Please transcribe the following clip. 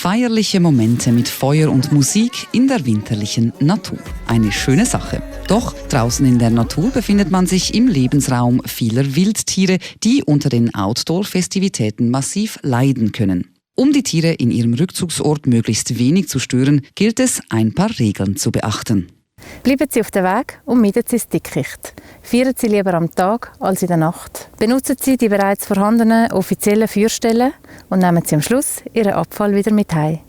Feierliche Momente mit Feuer und Musik in der winterlichen Natur. Eine schöne Sache. Doch draußen in der Natur befindet man sich im Lebensraum vieler Wildtiere, die unter den Outdoor-Festivitäten massiv leiden können. Um die Tiere in ihrem Rückzugsort möglichst wenig zu stören, gilt es, ein paar Regeln zu beachten. Bleiben Sie auf dem Weg und meiden Sie das Dickicht. Feiern Sie lieber am Tag als in der Nacht. Benutzen Sie die bereits vorhandenen offiziellen Feuerstellen und nehmen Sie am Schluss Ihren Abfall wieder mit heim.